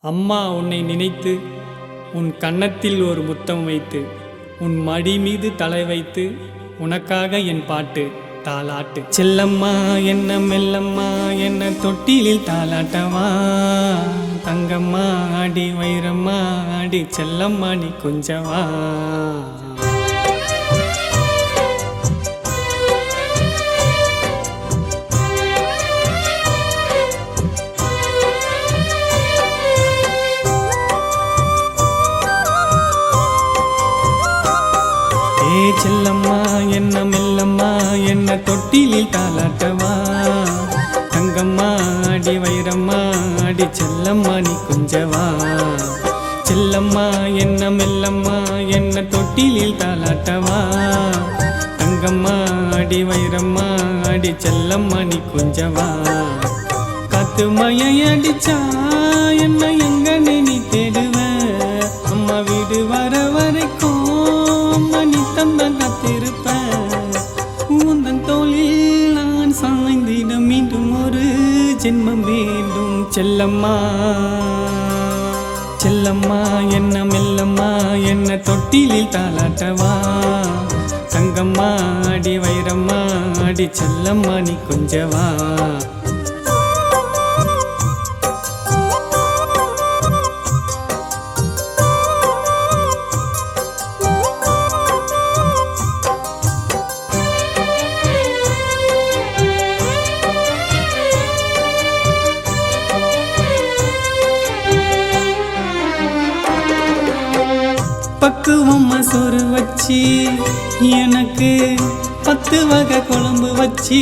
அம்மா உன்னை நினைத்து உன் கன்னத்தில் ஒரு முத்தம் வைத்து உன் மடி மீது தலை வைத்து உனக்காக என் பாட்டு தாலாட்டு. செல்லம்மா என்ன மெல்லம்மா என்ன தொட்டிலில் தாலாட்டவா, தங்கம்மா அடி வைரம்மா அடி செல்லம்மா நீ கொஞ்சவா. செல்லம்மா என்ன மெல்லம்மா என்ன தொட்டிலில் தாலாட்டவா, தங்கம்மா அடி வைரம்மா அடி செல்லம்மா நீ கொஞ்சவா. செல்லம்மா என்ன மெல்லம்மா என்ன தொட்டிலில் தாலாட்டவா, தங்கம்மா அடி வைரம்மா அடி செல்லம்மா நீ கொஞ்சவா. காத்து மழை அடிச்சா என்ன எங்க நீ தேடுவ, அம்மா வீடு வர வரைக்கும் நீ தந்த காத்திருப்பேன். உந்தன் தோளில் நான் சாய்ந்திட மீண்டும் ஒரு ஜென்மம் வேண்டும். செல்லம்மா செல்லம்மா என்ன மெல்லம்மா என்ன தொட்டிலில் தாலாட்டவா, தங்கம்மா அடி வைரம்மா அடி செல்லம்மா நீ கொஞ்சவா. பக்குவம்மா சோறு வச்சி எனக்கு 10 வகை குழம்பு வச்சி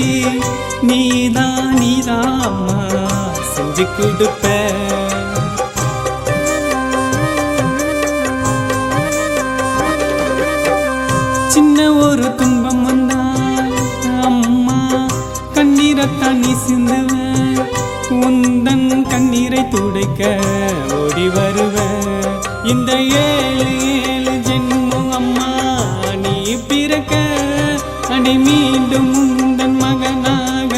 நீதான் அம்மா செஞ்சு கொடுப்ப. சின்ன ஒரு துன்பம் வந்தால் அம்மா கண்ணீரைத்தான் நீ சிந்துவேன். உந்தன் கண்ணீரை துடைக்க ஓடி வருவேன். இந்த 7 ஜென்மம் அம்மா நீ பிறக்க அடி மீண்டும் உந்தன் மகனாக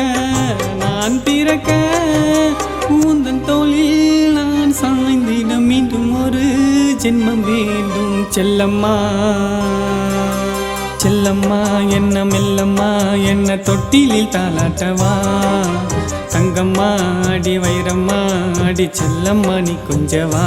நான் பிறக்க. உந்தன் தோளில் நான் சாய்ந்திட மீண்டும் ஒரு ஜென்மம் வேண்டும். செல்லம்மா செல்லம்மா என்ன மெல்லம்மா என்ன தொட்டிலில் தாலாட்டவா, தங்கம்மா அடி வைரம்மா அடி செல்லம்மா நீ கொஞ்சவா.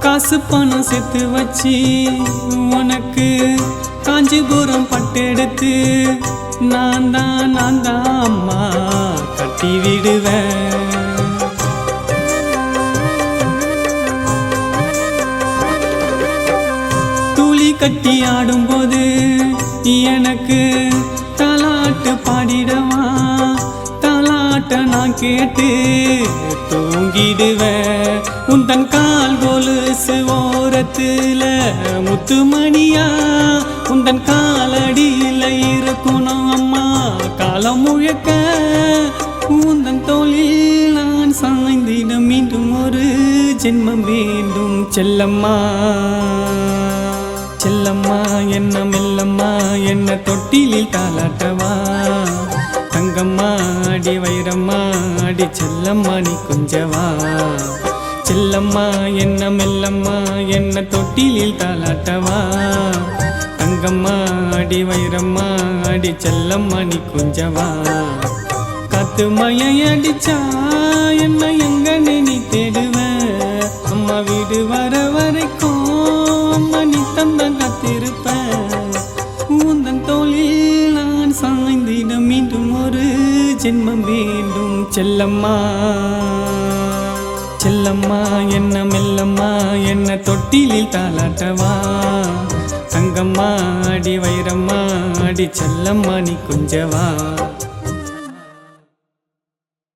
காசு பணம் சேர்த்து வச்சி உனக்கு காஞ்சிபுரம் பட்டெடுத்து நான் தான் அம்மா கட்டி விடுவேன். துளி கட்டி ஆடும்போது எனக்கு தாலாட்டு பாடிடவா, தாலாட்ட நான் கேட்டு தூங்கிடுவேன். உந்தன் கால் கொலுசு ஓரத்துல முத்துமணியா உந்தன் காலடியில் இருக்கணும் அம்மா காலம் முழக்க. உந்தன் தோளில் நான் சாய்ந்திட மீண்டும் ஒரு ஜென்மம் வேண்டும். செல்லம்மா செல்லம்மா என்ன மெல்லம்மா என்ன தொட்டிலில் தாலாட்டவா, தங்கம்மா அடி வைரம்மா அடி செல்லம்மா நீ கொஞ்சவா. செல்லம்மா என்ன மெல்லம்மா என்ன தொட்டிலில் தாலாட்டவா, தங்கம்மா அடி வைரம்மா அடி செல்லம்மா நீ கொஞ்சவா. காத்து மழை அடிச்சா என்ன எங்க நீ தேடுவ, அம்மா வீடு வர வரைக்கும் அம்மா நீ தந்த காத்திருப்பேன். உந்தன் தோளில் நான் சாய்ந்திட மீண்டும் ஒரு ஜென்மம் வேண்டும். செல்லம்மா செல்லம்மா என்ன மெல்லம்மா என்ன தொட்டிலில் தாலாட்டவா, தங்கம்மா அடி வைரம்மா அடி செல்லம்மா நீ கொஞ்சவா.